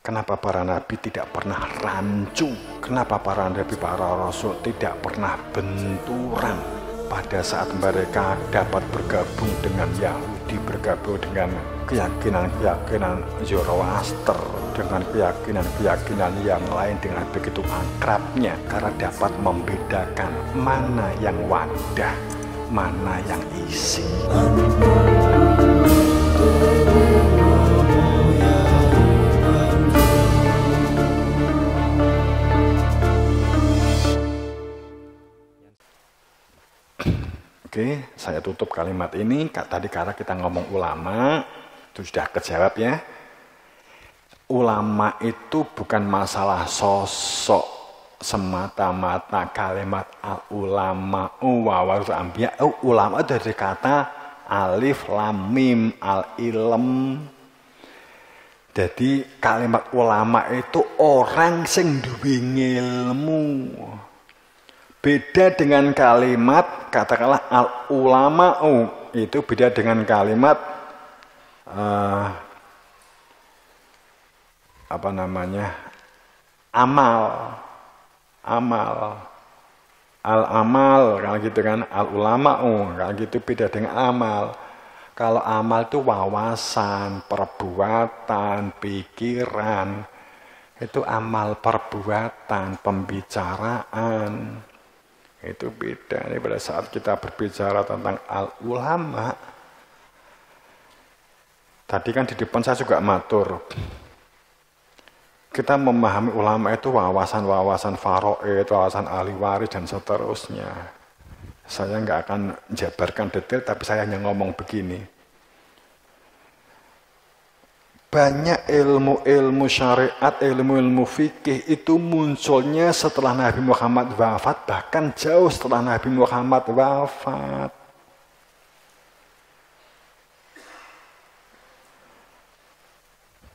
Kenapa para nabi tidak pernah rancu? Kenapa para nabi, para rasul tidak pernah benturan pada saat mereka dapat bergabung dengan Yahudi, bergabung dengan keyakinan-keyakinan Zoroaster, dengan keyakinan-keyakinan yang lain dengan begitu akrabnya, karena dapat membedakan mana yang wadah, mana yang isi. Oke, saya tutup kalimat ini. Tadi karena kita ngomong ulama, itu sudah kejawab ya. Ulama itu bukan masalah sosok semata-mata, kalimat al-ulama'u wa warasatul anbiya. Ulama dari kata alif lam mim al-ilm. Jadi kalimat ulama itu orang sing duwe ilmu. Beda dengan kalimat, katakanlah al-ulama'u, itu beda dengan kalimat amal. Al-amal, kalau gitu kan, al-ulama'u, kalau gitu beda dengan amal. Kalau amal itu wawasan, perbuatan, pikiran, itu amal perbuatan, pembicaraan. Itu beda. Ini pada saat kita berbicara tentang al-ulama, tadi kan di depan saya juga matur, kita memahami ulama itu wawasan-wawasan faraid, wawasan ahli waris dan seterusnya. Saya nggak akan jabarkan detail, tapi saya hanya ngomong begini. Banyak ilmu-ilmu syariat, ilmu-ilmu fikih itu munculnya setelah Nabi Muhammad wafat, bahkan jauh setelah Nabi Muhammad wafat.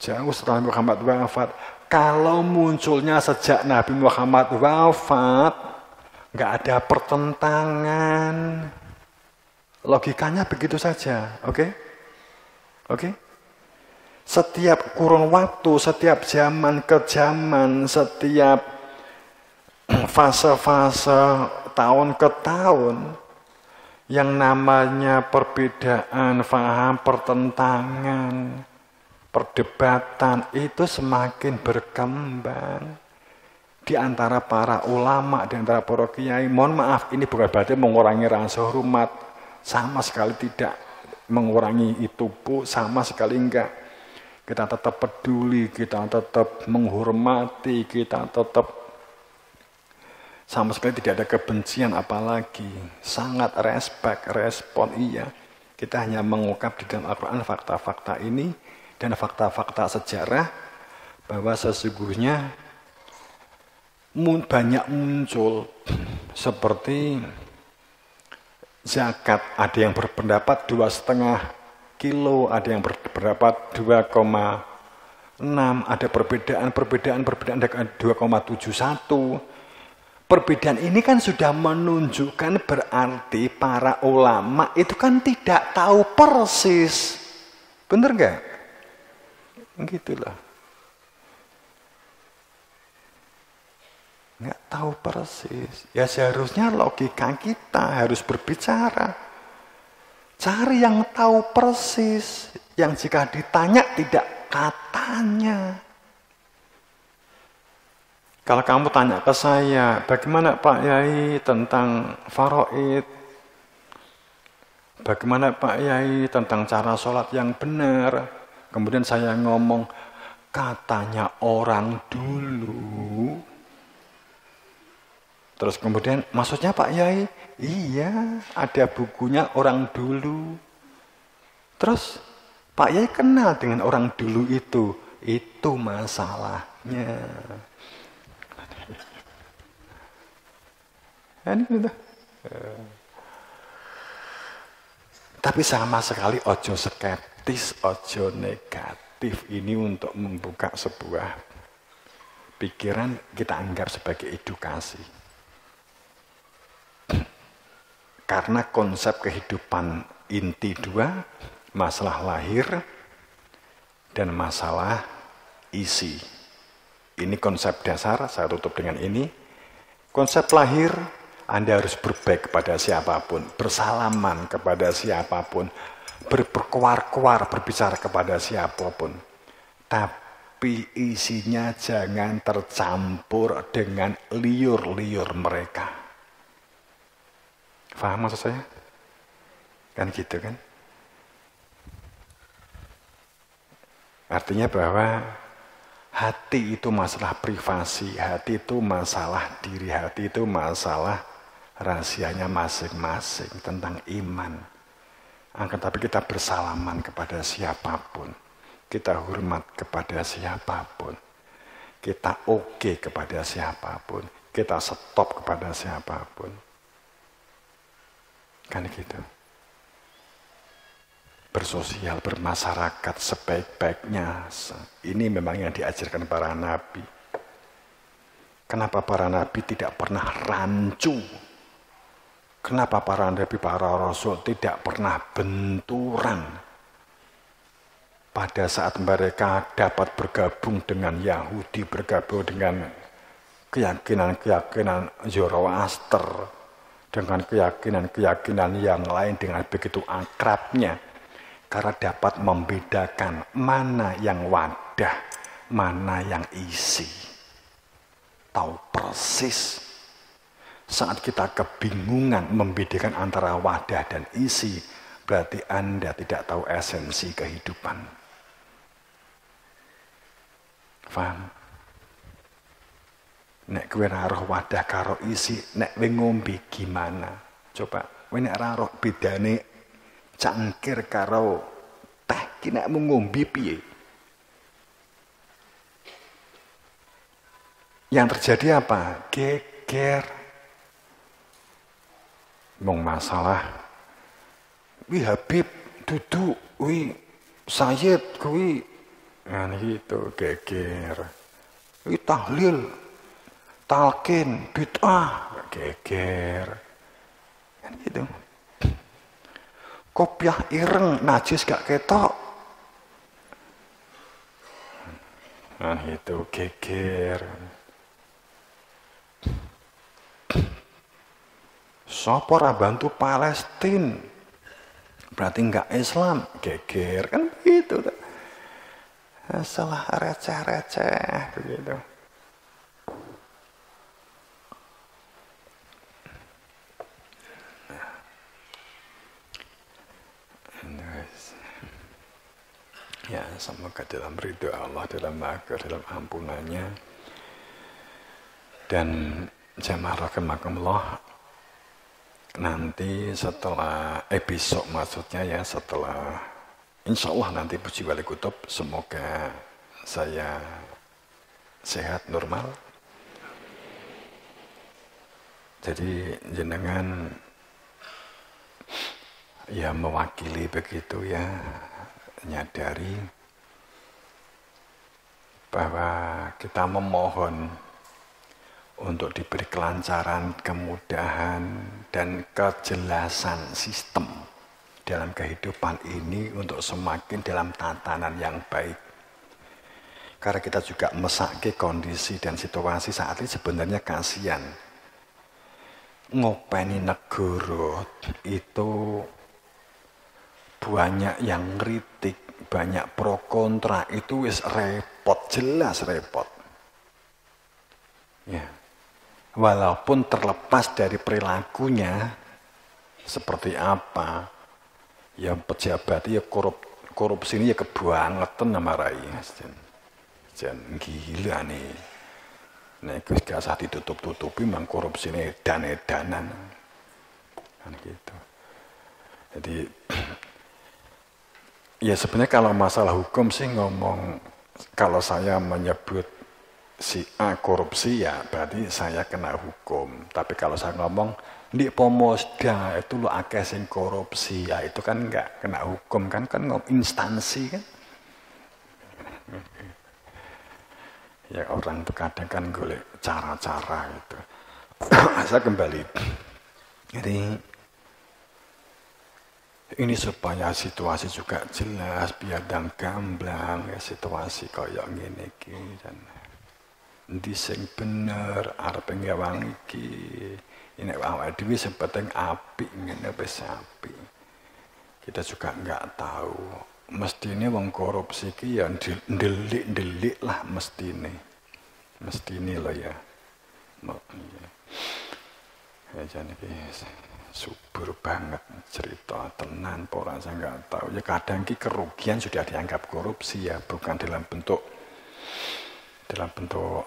Jauh setelah Nabi Muhammad wafat. Kalau munculnya sejak Nabi Muhammad wafat, nggak ada pertentangan. Logikanya begitu saja, oke? Oke? Setiap kurun waktu, setiap zaman ke zaman, setiap fase-fase tahun ke tahun, yang namanya perbedaan faham, pertentangan, perdebatan itu semakin berkembang di antara para ulama, di antara para kiai. Mohon maaf, ini bukan berarti mengurangi rasa hormat, sama sekali tidak mengurangi itu, Bu, sama sekali enggak. Kita tetap peduli, kita tetap menghormati, kita tetap sama sekali tidak ada kebencian, apalagi sangat respon iya. Kita hanya mengungkap di dalam Al-Quran fakta-fakta ini dan fakta-fakta sejarah bahwa sesungguhnya banyak muncul seperti zakat, ada yang berpendapat 2,5 kilo, ada yang berpendapat 2,6, ada perbedaan 2,71. Perbedaan ini kan sudah menunjukkan berarti para ulama itu kan tidak tahu persis. Bener nggak? Gitulah. Nggak tahu persis. Ya seharusnya logika kita harus berbicara. Cari yang tahu persis, yang jika ditanya tidak katanya. Kalau kamu tanya ke saya, bagaimana Pak Yai tentang faraid? Bagaimana Pak Yai tentang cara sholat yang benar? Kemudian saya ngomong, katanya orang dulu. Terus kemudian, maksudnya Pak Yai? Iya, ada bukunya orang dulu. Terus, Pak Yai kenal dengan orang dulu itu. Itu masalahnya. Ini gitu. Tapi sama sekali ojo skeptis, ojo negatif. Ini untuk membuka sebuah pikiran kita anggap sebagai edukasi. Karena konsep kehidupan inti dua, masalah lahir dan masalah isi. Ini konsep dasar, saya tutup dengan ini. Konsep lahir, Anda harus berbaik kepada siapapun, bersalaman kepada siapapun, berkuar-kuar berbicara kepada siapapun. Tapi isinya jangan tercampur dengan liur-liur mereka. Paham maksud saya? Kan gitu kan? Artinya bahwa hati itu masalah privasi, hati itu masalah diri, hati itu masalah rahasianya masing-masing tentang iman. Akan tapi kita bersalaman kepada siapapun, kita hormat kepada siapapun, kita oke kepada siapapun, kita stop kepada siapapun. Kan gitu. Bersosial, bermasyarakat sebaik-baiknya. Ini memang yang diajarkan para nabi. Kenapa para nabi tidak pernah rancu? Kenapa para nabi, para rasul tidak pernah benturan? Pada saat mereka dapat bergabung dengan Yahudi, bergabung dengan keyakinan-keyakinan Zoroaster, dengan keyakinan-keyakinan yang lain dengan begitu akrabnya. Karena dapat membedakan mana yang wadah, mana yang isi. Tahu persis. Saat kita kebingungan membedakan antara wadah dan isi, berarti Anda tidak tahu esensi kehidupan. Paham? Nek kowe ora roh wadah karo isi, nek kowe ngombe gimana? Coba, kowe nek ora roh bedane cangkir karo teh ki nek mung ngombe piye? Yang terjadi apa? Geger. Mung masalah. Wi Habib duduk, wi Sayyid kuwi kan gitu geger. Wi tahlil, talqin, bid'ah, geger. Kan gitu. Kopiah ireng, najis gak ketok. Nah itu geger. Sopo ora bantu Palestina, berarti enggak Islam, geger kan begitu. Salah receh-receh begitu. Ya, semoga dalam ridho Allah, dalam maghfirah, dalam ampunannya. Dan jamaah rahimakumullah, nanti setelah besok maksudnya ya, setelah insya Allah nanti Puji Wali Kutub, semoga saya sehat normal. Jadi jenengan ya mewakili begitu ya, nyadari bahwa kita memohon untuk diberi kelancaran, kemudahan, dan kejelasan sistem dalam kehidupan ini untuk semakin dalam tatanan yang baik. Karena kita juga mesake kondisi dan situasi saat ini sebenarnya kasihan. Ngopeni negara itu banyak yang kritik, banyak pro kontra, itu wis repot, jelas repot. Ya. Walaupun terlepas dari perilakunya seperti apa, ya pejabat ya korupsi ini ya kebangetan nama rai. Jan gila nih. Nek gak usah ditutup-tutupi mang korupsi ini edan-edanan. Kan gitu. Jadi ya sebenarnya kalau masalah hukum sih ngomong, kalau saya menyebut si A korupsi ya berarti saya kena hukum. Tapi kalau saya ngomong di Pomosda itu lo akeh sing korupsi, ya itu kan enggak kena hukum kan instansi kan. Ya orang itu kadang kan golek cara-cara itu. Saya kembali. Jadi ini supaya situasi juga jelas, biar dan gamblang ya situasi kayak gini dan Endi sing bener arep ngewang iki. Ini awake dhewe sing penting apik ngene wis apik. Kita juga enggak tahu. Mestine wong korupsi iki ya ndelik-ndelik lah mestine. Mestine lho ya. Ya jane iki subur banget cerita tenan ora saya enggak tahu. Ya kadang ki kerugian sudah dianggap korupsi ya, bukan dalam bentuk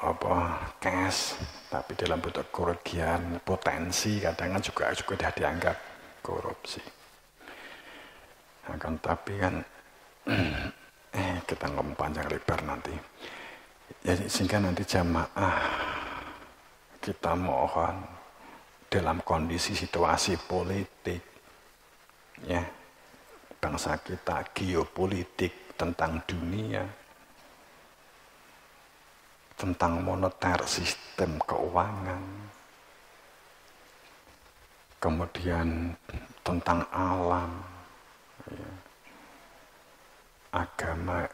apa cash, tapi dalam bentuk kerugian potensi kadang kan juga sudah dianggap korupsi. Akan tapi kan kita ngomong panjang lebar nanti. Jadi sehingga nanti jamaah kita mohon dalam kondisi situasi politik ya bangsa kita, geopolitik tentang dunia, tentang moneter sistem keuangan, kemudian tentang alam, ya, agama,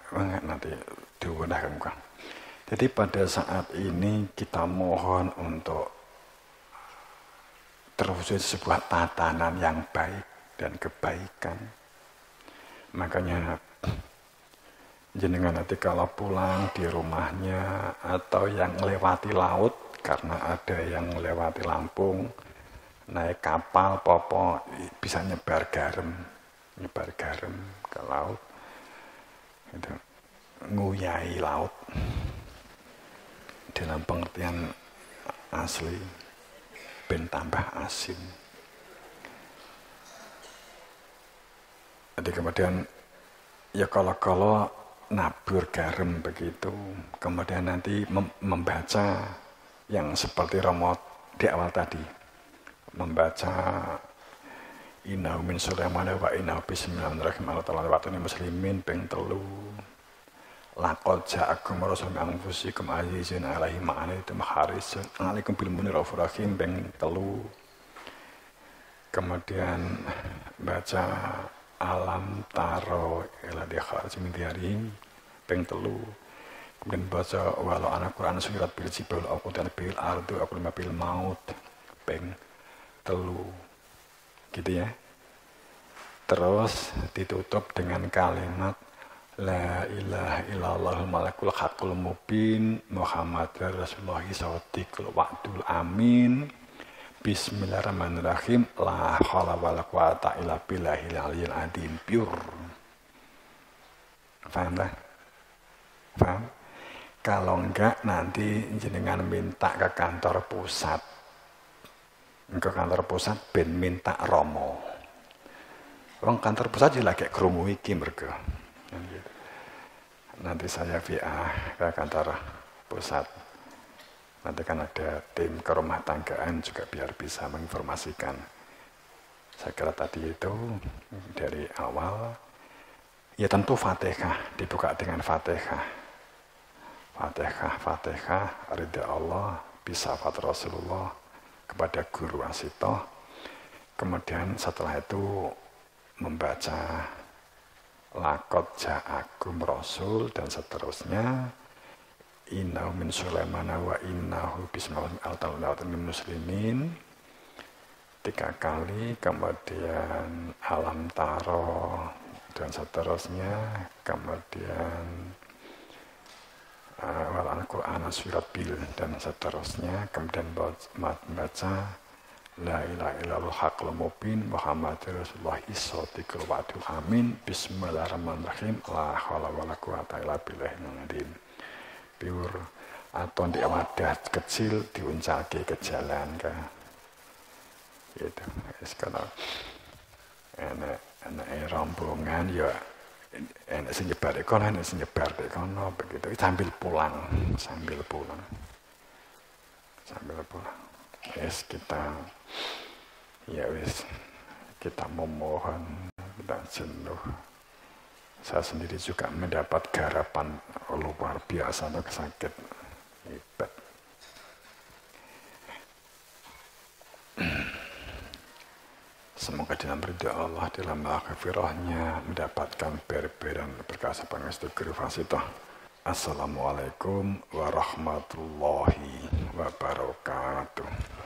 nanti diudahkan kan. Jadi pada saat ini kita mohon untuk terwujud sebuah tatanan yang baik dan kebaikan. Makanya jenengan nanti kalau pulang di rumahnya atau yang melewati laut, karena ada yang melewati Lampung, naik kapal, popo, bisa nyebar garam ke laut, itu nguyai laut dalam pengertian asli, ben tambah asin. Jadi kemudian ya kalau nabur garam begitu, kemudian nanti membaca yang seperti Romo di awal tadi, membaca innahu min Sulaiman wa innahu bismillahirrahmanirrahim ala muslimin ping 3. Laqad ja'akum rasulun min anfusikum azizun 'alaihi ma anittum harisun 'alaikum bil mu'minina raufur rahim ping 3. Kemudian baca alam taro ila dikharij min diyarihim ping 3. Kemudian baca walau anak Quran surat bil jibal aqutan bil ardu aqul ma bil maut ping 3. Gitu ya. Terus ditutup dengan kalimat la ilaha illallah malakul haqqul mubin Muhammadar Rasulullah sawtikul wa'dul amin bismillahirrahmanirrahim la haula wala quwata illa billahil aliyyil azim. Pure. Paham lah? Paham? Kalau enggak nanti jenengan minta ke kantor pusat. Ke kantor pusat ben minta romo. Wong kantor pusat juga kayak krungu iki mergo. Nanti saya via ke kantor pusat. Nanti kan ada tim kerumah tanggaan juga biar bisa menginformasikan. Saya kira tadi itu dari awal, ya tentu Fatihah, dibuka dengan Fatihah. Fatihah, ridha Allah, bisafat Rasulullah kepada Guru Asito. Kemudian setelah itu membaca Laqad ja'akum rasul dan seterusnya. Innahu min Sulaiman wa innahu bismillahirrahmanirrahim muslimin 3 kali, kemudian alam taro dan seterusnya, kemudian wal Al-Quran surat bil dan seterusnya, kemudian baca la ilaha illallah haqqul mubin Muhammadur Rasulullah sawtikul wa'dul amin bismillahirrahmanirrahim la haula wala quwata illa billahil azim. Pure atau di wadah kecil diuncalke ke jalan ke gitu. Kalau enak rombongan ya enak sing nyebar kono, enak sing nyebar kono begitu sambil pulang. Wis kita kita memohon, kita jenuh. Saya sendiri juga mendapat garapan luar biasa untuk sakit hebat. Semoga dalam ridha Allah, dalam maghfirahnya mendapatkan berber dan berkah saban Gusti Guru Fasitoh. Assalamualaikum warahmatullahi wabarakatuh.